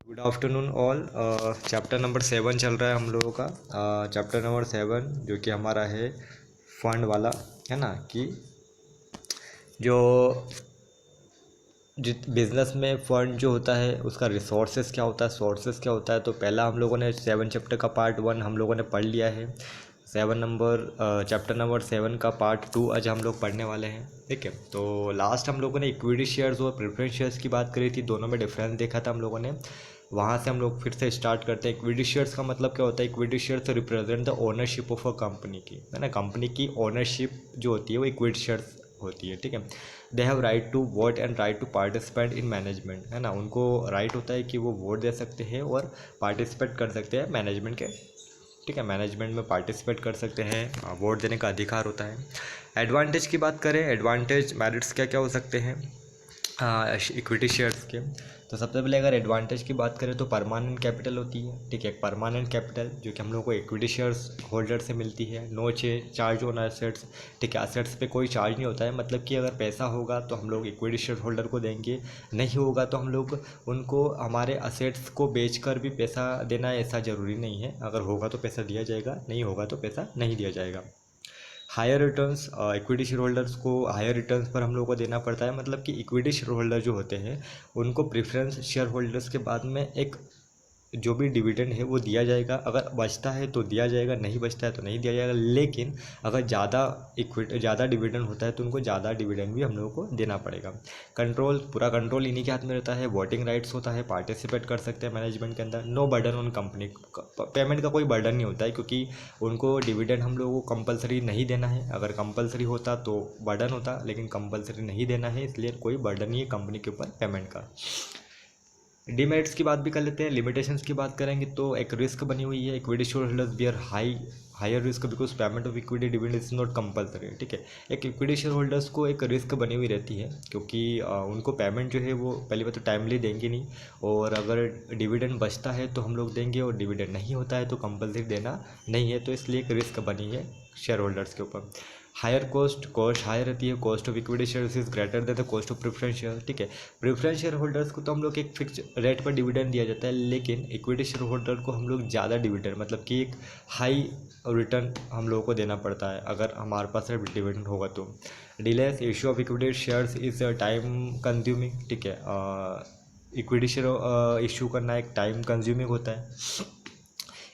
Good afternoon all. Chapter number 7 चल रहा है हम लोगों का। चैप्टर नंबर 7 जो कि हमारा है फंड वाला, है ना। कि जो जित बिजनेस में फंड जो होता है उसका रिसोर्सेज क्या होता है, सोर्सेज क्या होता है। तो पहला हम लोगों ने 7 चैप्टर का पार्ट 1 हम लोगों ने पढ़ लिया है। चैप्टर नंबर 7 का पार्ट 2 आज हम लोग पढ़ने वाले हैं। ठीक है, तो लास्ट हम लोगों ने इक्विटी शेयर्स और प्रेफरेंस शेयर्स की बात करी थी, दोनों में डिफरेंस देखा था हम लोगों ने। वहाँ से हम लोग फिर से स्टार्ट करते हैं। इक्विटी शेयर्स का मतलब क्या होता है? Equity shares represent the ownership of a company की, है ना। कंपनी की ओनरशिप जो होती है वो इक्विटी शेयर्स होती है। ठीक है, they have right to vote and right to participate in management, है ना। उनको राइट होता है कि वो वोट दे सकते हैं और पार्टिसिपेट कर सकते हैं मैनेजमेंट के। ठीक है, मैनेजमेंट में पार्टिसिपेट कर सकते हैं, वोट देने का अधिकार होता है। एडवांटेज की बात करें, एडवांटेज मेरिट्स क्या क्या हो सकते हैं इक्विटी शेयर्स के। तो सबसे पहले अगर एडवांटेज की बात करें तो परमानेंट कैपिटल होती है। ठीक है, परमानेंट कैपिटल जो कि हम लोग को इक्विटी शेयर्स होल्डर से मिलती है। No charge on assets. ठीक है, एसेट्स पे कोई चार्ज नहीं होता है, मतलब कि अगर पैसा होगा तो हम लोग इक्विटी शेयर होल्डर को देंगे, नहीं होगा तो हम लोग उनको हमारे असेट्स को बेचकर भी पैसा देना है, ऐसा ज़रूरी नहीं है। अगर होगा तो पैसा दिया जाएगा, नहीं होगा तो पैसा नहीं दिया जाएगा। Higher returns, equity share holders को हायर रिटर्न्स पर हम लोग को देना पड़ता है, मतलब कि इक्विटी शेयर होल्डर जो होते हैं उनको प्रेफरेंस शेयर होल्डर्स के बाद में एक जो भी डिविडेंड है वो दिया जाएगा। अगर बचता है तो दिया जाएगा, नहीं बचता है तो नहीं दिया जाएगा। लेकिन अगर ज़्यादा डिविडेंड होता है तो उनको ज़्यादा डिविडेंड भी हम लोगों को देना पड़ेगा। कंट्रोल, पूरा कंट्रोल इन्हीं के हाथ में रहता है। वोटिंग राइट्स होता है, पार्टिसिपेट कर सकते हैं मैनेजमेंट के अंदर। No burden on company, payment का कोई बर्डन नहीं होता है, क्योंकि उनको डिविडेंड हम लोगों को कंपलसरी नहीं देना है। अगर कंपलसरी होता तो बर्डन होता, लेकिन कंपलसरी नहीं देना है, इसलिए कोई बर्डन नहीं है कंपनी के ऊपर पेमेंट का। डीमेरिट्स की बात भी कर लेते हैं। लिमिटेशंस की बात करेंगे तो एक रिस्क बनी हुई है, equity share holders bear higher risk because payment of equity dividend is not compulsory. ठीक है, एक इक्विटी शेयर होल्डर्स को एक रिस्क बनी हुई रहती है, क्योंकि उनको पेमेंट जो है वो पहली बात तो टाइमली देंगे नहीं, और अगर डिविडेंड बचता है तो हम लोग देंगे, और डिविडेंड नहीं होता है तो कंपलसरी देना नहीं है। तो इसलिए एक रिस्क बनी है शेयर होल्डर्स के ऊपर। हायर कॉस्ट हायर रहती है। Cost of equity shares is greater than the cost of preference share. ठीक है, प्रेफरेंस शेयर होल्डर्स को तो हम लोग एक फिक्स रेट पर डिविडेंड दिया जाता है, लेकिन इक्विटी शेयर होल्डर को हम लोग ज़्यादा डिविडेंड, मतलब कि एक हाई रिटर्न हम लोगों को देना पड़ता है अगर हमारे पास डिविडेंड होगा तो। Delays issue of equity shares is time consuming. ठीक है, इक्विटी शेयर इशू करना एक टाइम कंज्यूमिंग होता है।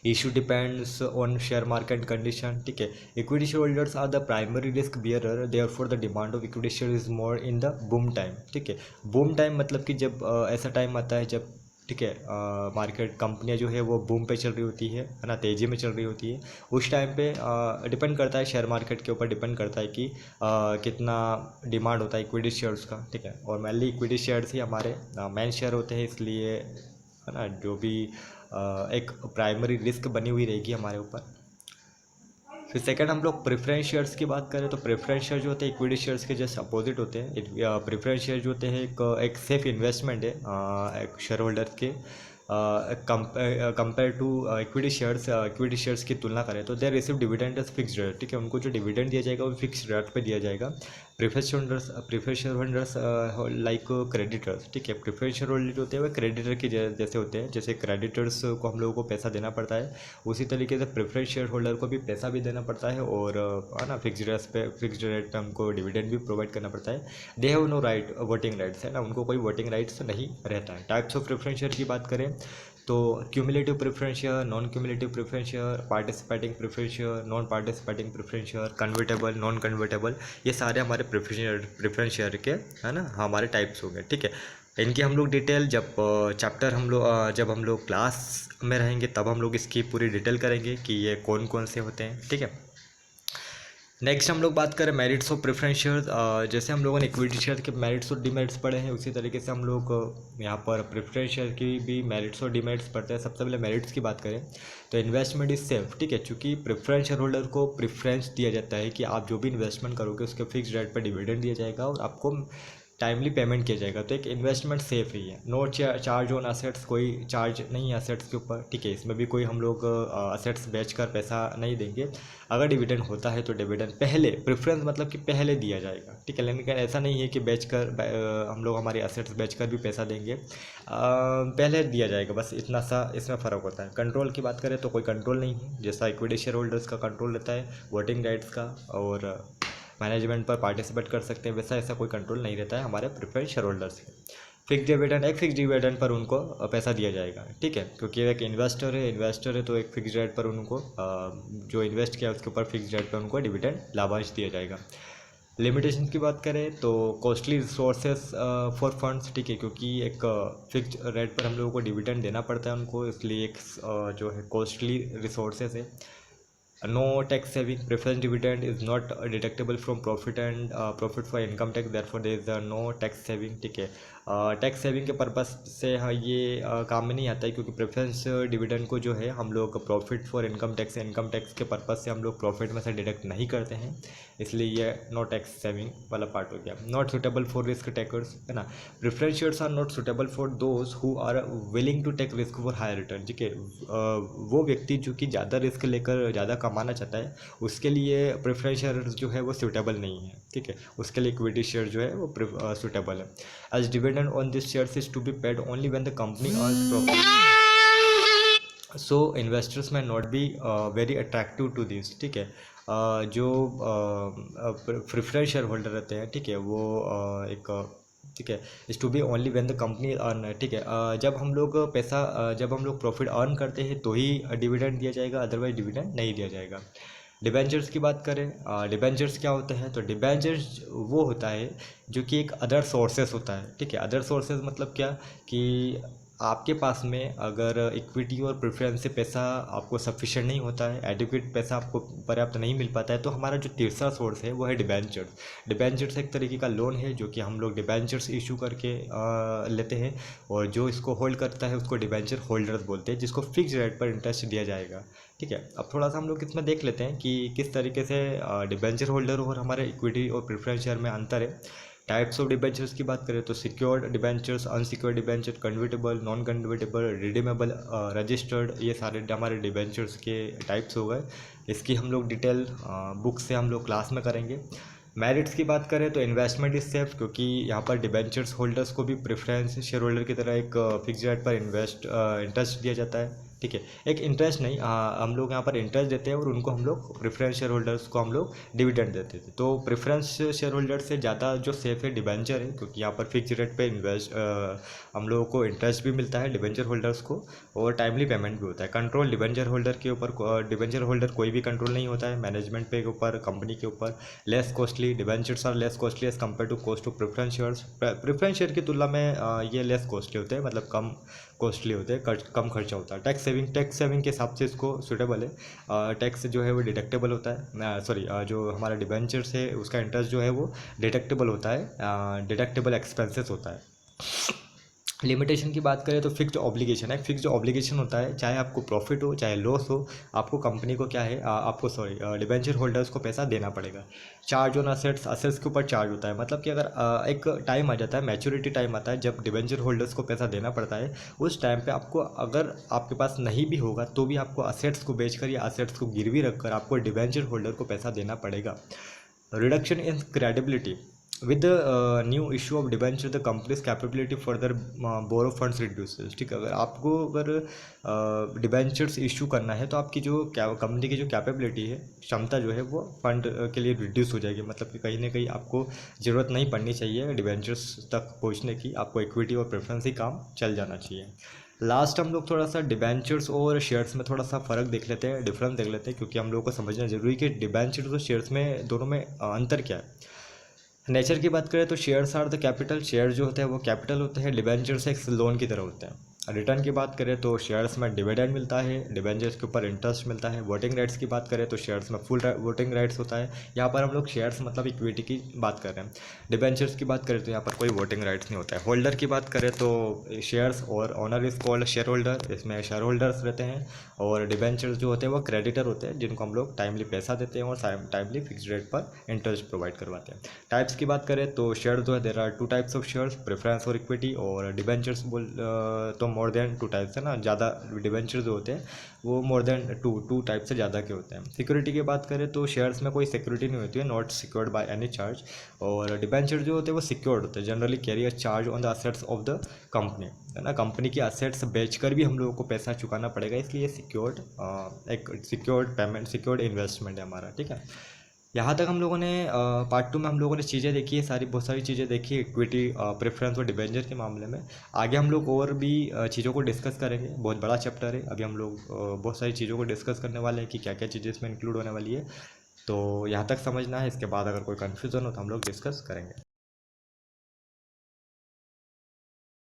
Issue depends on share market condition. ठीक है, equity share holders are the primary risk bearer, therefore the demand of equity share is more in the boom time. ठीक है, boom time मतलब कि जब ऐसा टाइम आता है जब, ठीक है, मार्केट कंपनियां जो है वो बूम पे चल रही होती है ना, तेज़ी में चल रही होती है। उस टाइम पे डिपेंड करता है, शेयर मार्केट के ऊपर डिपेंड करता है कि कितना डिमांड होता है इक्विटी शेयर्स का। ठीक है, और मेनली इक्विटी शेयर्स ही हमारे मेन शेयर होते हैं, इसलिए, है ना, जो भी एक प्राइमरी रिस्क बनी हुई रहेगी हमारे ऊपर। फिर सेकंड हम लोग प्रेफरेंस शेयर्स की बात करें तो प्रेफरेंस शेयर जो होते हैं इक्विटी शेयर्स के जस्ट अपोजिट होते हैं। प्रेफरेंस शेयर जो होते हैं एक सेफ इन्वेस्टमेंट है एक शेयर होल्डर्स के। कंपेयर टू इक्विटी शेयर्स की तुलना करें तो they receive dividend as fixed rate. ठीक है, उनको जो डिविडेंड दिया जाएगा वो फिक्स रेट पे दिया जाएगा। Preference share holders like creditors. ठीक है, प्रेफरेंस शेयर होल्डर होते हैं वो क्रेडिटर के जैसे होते हैं। जैसे क्रेडिटर्स को हम लोगों को पैसा देना पड़ता है, उसी तरीके से प्रेफरेंस शेयर होल्डर को भी पैसा भी देना पड़ता है, और है ना, फिक्स्ड रेट पे हमको डिविडेंड भी प्रोवाइड करना पड़ता है। They have no right voting rights, है ना, उनको कोई वोटिंग राइट्स नहीं रहता है। टाइप्स ऑफ प्रेफरेंस शेयर की बात करें तो cumulative preference share, non cumulative preference share, participating preference share, non participating preference share, convertible, non convertible, ये सारे हमारे प्रेफरेंस शेयर के, है ना, हमारे टाइप्स हो गए। ठीक है, इनकी हम लोग डिटेल जब हम लोग क्लास में रहेंगे तब हम लोग इसकी पूरी डिटेल करेंगे कि ये कौन कौन से होते हैं। ठीक है, नेक्स्ट हम लोग बात करें मेरिट्स ऑफ प्रेफरेंस शेयर्स। जैसे हम लोगों ने इक्विटी शेयर के मेरिट्स और डिमेरिट्स पढ़े हैं, उसी तरीके से हम लोग यहाँ पर प्रेफरेंस शेयर की भी मेरिट्स और डिमेरिट्स पढ़ते हैं। सबसे पहले मेरिट्स की बात करें तो इन्वेस्टमेंट इज सेफ। ठीक है, चूँकि प्रेफरेंस शेयर होल्डर को प्रेफरेंस दिया जाता है कि आप जो भी इन्वेस्टमेंट करोगे उसके फिक्स रेट पर डिविडेंड दिया जाएगा, और आपको टाइमली पेमेंट किया जाएगा। तो एक इन्वेस्टमेंट सेफ ही है। नो चार्ज ऑन असेट्स, कोई चार्ज नहीं है असेट्स के ऊपर, ठीक है। इसमें भी कोई हम लोग असेट्स बेचकर पैसा नहीं देंगे। अगर डिविडेंड होता है तो डिविडेंड पहले, प्रेफरेंस मतलब कि पहले दिया जाएगा, ठीक है। लेकिन ऐसा नहीं है कि बेचकर हम लोग हमारे असेट्स बेचकर भी पैसा देंगे, पहले दिया जाएगा, बस इतना सा इसमें फ़र्क होता है। कंट्रोल की बात करें तो कोई कंट्रोल नहीं है, जैसा इक्विटी शेयर होल्डर्स का कंट्रोल रहता है वोटिंग राइट्स का और मैनेजमेंट पर पार्टिसिपेट कर सकते हैं, वैसा ऐसा कोई कंट्रोल नहीं रहता है हमारे प्रेफरेंस शेयर होल्डर्स के। फिक्स डिविडेंड, एक फिक्स डिविडेंड पर उनको पैसा दिया जाएगा, ठीक है, क्योंकि एक इन्वेस्टर है तो एक फिक्स रेट पर उनको जो इन्वेस्ट किया उसके ऊपर फिक्स रेट पर उनको डिविडेंड लाभांश दिया जाएगा। लिमिटेशन की बात करें तो कॉस्टली रिसोर्सेज फॉर फंड्स, ठीक है, क्योंकि एक फिक्स रेट पर हम लोगों को डिविडेंड देना पड़ता है उनको, इसलिए एक जो है कॉस्टली रिसोर्सेज है। No tax saving, preference dividend is not deductible from profit and profit for income tax, therefore there is no tax saving, ठीक है। टैक्स सेविंग के पर्पस से ये काम में नहीं आता है, क्योंकि प्रेफरेंस डिविडेंड को जो है हम लोग प्रॉफिट फॉर इनकम टैक्स के पर्पस से हम लोग प्रॉफिट में से डिडक्ट नहीं करते हैं, इसलिए ये नो टैक्स सेविंग वाला पार्ट हो गया। Not suitable for risk takers, है ना। Preference shares are not suitable for those who are willing to take risk for higher return, ठीक है। वो व्यक्ति जो कि ज़्यादा रिस्क लेकर ज़्यादा कमाना चाहता है, उसके लिए प्रेफरेंस शेयर्स जो है वो सूटेबल नहीं है, ठीक है। उसके लिए इक्विटी शेयर जो है वो सूटेबल है। As dividend on this shares is to be paid only when the company earns profit, so investors may not be very attractive to this, ठीक है। जो प्रेफरेंस शेयर होल्डर रहते हैं, ठीक है, वो ठीक है, is to be only when the company earn, ठीक है। जब हम लोग जब हम लोग प्रॉफिट अर्न करते हैं तो ही डिविडेंड दिया जाएगा, अदरवाइज डिविडेंड नहीं दिया जाएगा। डिबेंचर्स की बात करें, डिबेंचर्स क्या होते हैं, तो डिबेंचर्स वो होता है जो कि एक अदर सोर्सेस होता है, ठीक है। अदर सोर्सेस मतलब क्या, कि आपके पास में अगर इक्विटी और प्रेफरेंस से पैसा आपको सफिशिएंट नहीं होता है, एडिक्वेट पैसा आपको पर्याप्त नहीं मिल पाता है, तो हमारा जो तीसरा सोर्स है वो है डिबेंचर्स। डिबेंचर्स एक तरीके का लोन है जो कि हम लोग डिबेंचर्स इशू करके लेते हैं, और जो इसको होल्ड करता है उसको डिबेंचर होल्डर्स बोलते हैं, जिसको फिक्स रेट पर इंटरेस्ट दिया जाएगा, ठीक है। अब थोड़ा सा हम लोग इसमें देख लेते हैं कि किस तरीके से डिबेंचर होल्डर और हमारे इक्विटी और प्रेफरेंस शेयर में अंतर है। टाइप्स ऑफ डिबेंचर्स की बात करें तो secured debentures, unsecured debenture, convertible, non convertible, redeemable, registered, ये सारे हमारे डिबेंचर्स के टाइप्स हो गए। इसकी हम लोग डिटेल बुक से हम लोग क्लास में करेंगे। मेरिट्स की बात करें तो इन्वेस्टमेंट इज सेफ, क्योंकि यहाँ पर डिबेंचर्स होल्डर्स को भी प्रेफरेंस शेयर होल्डर की तरह एक फिक्स रेट पर इंटरेस्ट दिया जाता है, ठीक है। एक इंटरेस्ट नहीं, हम लोग यहाँ पर इंटरेस्ट देते हैं और उनको हम लोग प्रेफरेंस शेयर होल्डर्स को हम लोग डिविडेंड देते थे। तो प्रेफरेंस शेयर होल्डर से ज़्यादा जो सेफ है डिबेंचर है, क्योंकि यहाँ पर फिक्स रेट पे हम लोगों को इंटरेस्ट भी मिलता है डिबेंचर होल्डर्स को, और टाइमली पेमेंट भी होता है। कंट्रोल डिबेंचर होल्डर के ऊपर, डिबेंचर होल्डर कोई भी कंट्रोल नहीं होता है मैनेजमेंट पे के ऊपर, कंपनी के ऊपर। Less costly, debentures are less costly as compare to cost of preference shares. Preference share की तुलना में ये लेस कॉस्टली होते हैं, मतलब कम कॉस्टली होते हैं, कम खर्चा होता है। टैक्स सेविंग के हिसाब से इसको सूटेबल है। टैक्स जो है वो डिडक्टेबल होता है, सॉरी, जो हमारा डिबेंचर्स है उसका इंटरेस्ट जो है वो डिडक्टेबल होता है, डिडक्टेबल एक्सपेंसेस होता है। लिमिटेशन की बात करें तो फिक्स्ड ऑब्लिगेशन है, फिक्स्ड ऑब्लिगेशन होता है, चाहे आपको प्रॉफिट हो चाहे लॉस हो, आपको कंपनी को क्या है, आपको डिबेंचर होल्डर्स को पैसा देना पड़ेगा। चार्ज ऑन असेट्स के ऊपर चार्ज होता है, मतलब कि अगर एक टाइम आ जाता है, मैच्योरिटी टाइम आता है जब डिबेंचर होल्डर्स को पैसा देना पड़ता है, उस टाइम पे आपको, अगर आपके पास नहीं भी होगा तो भी आपको असेट्स को बेचकर या असेट्स को गिरवी रखकर आपको डिबेंचर होल्डर को पैसा देना पड़ेगा। Reduction in credibility, with the new issue of debenture the company's capability further borrow funds reduces, ठीक है। अगर डिबेंचर्स इशू करना है तो आपकी जो कंपनी की जो कैपेबिलिटी है, क्षमता जो है वो फंड के लिए रिड्यूस हो जाएगी, मतलब कि कहीं ना कहीं आपको ज़रूरत नहीं पड़नी चाहिए डिबेंचर्स तक पहुंचने की, आपको इक्विटी और प्रेफरेंस ही काम चल जाना चाहिए। लास्ट हम लोग थोड़ा सा डिबेंचर्स और शेयर्स में थोड़ा सा फ़र्क देख लेते हैं, डिफरेंस देख लेते हैं, क्योंकि हम लोगों को समझना जरूरी है कि डिबेंचर्स और शेयर्स में दोनों में अंतर क्या है। नेचर की बात करें तो shares are the capital, share जो होते हैं वो कैपिटल होते हैं, डिबेंचर्स एक लोन की तरह होते हैं। रिटर्न की बात करें तो शेयर्स में डिविडेंड मिलता है, डिबेंचर्स के ऊपर इंटरेस्ट मिलता है। वोटिंग राइट्स की बात करें तो शेयर्स में फुल वोटिंग राइट्स होता है। यहाँ पर हम लोग शेयर्स मतलब इक्विटी की बात कर रहे हैं। डिबेंचर्स की बात करें तो यहाँ पर कोई वोटिंग राइट्स नहीं होता है। होल्डर की बात करें तो शेयर्स और owner is called share holder, इसमें शेयर होल्डर्स रहते हैं। और डिबेंचर्स जो होते हैं वो क्रेडिटर होते हैं, जिनको हम लोग टाइमली पैसा देते हैं और टाइमली फिक्स रेट पर इंटरेस्ट प्रोवाइड करवाते हैं। टाइप्स की बात करें तो शेयर जो है there are 2 types of shares, preference और इक्विटी। और डिबेंचर्स तो मोर देन 2 टाइप्स है ना, ज़्यादा डिबेंचर जो होते हैं वो मोर देन टू टाइप से ज़्यादा के होते हैं। सिक्योरिटी की बात करें तो शेयर्स में कोई सिक्योरिटी नहीं होती है, not secured by any charge. और डिबेंचर जो होते हैं वो सिक्योर्ड होते हैं, generally carry a charge on the assets of the company, है ना। कंपनी की असेट्स बेचकर भी हम लोगों को पैसा चुकाना पड़ेगा, इसलिए सिक्योर्ड एक सिक्योर्ड पेमेंट, सिक्योर्ड इन्वेस्टमेंट है हमारा, ठीक है। यहाँ तक हम लोगों ने पार्ट 2 में हम लोगों ने चीज़ें देखी है, बहुत सारी चीज़ें देखी है इक्विटी, प्रेफरेंस और डिबेंचर के मामले में। आगे हम लोग और भी चीज़ों को डिस्कस करेंगे, बहुत बड़ा चैप्टर है। अभी हम लोग बहुत सारी चीज़ों को डिस्कस करने वाले हैं कि क्या क्या चीज़ें इसमें इंक्लूड होने वाली है। तो यहाँ तक समझना है, इसके बाद अगर कोई कन्फ्यूज़न हो तो हम लोग डिस्कस करेंगे।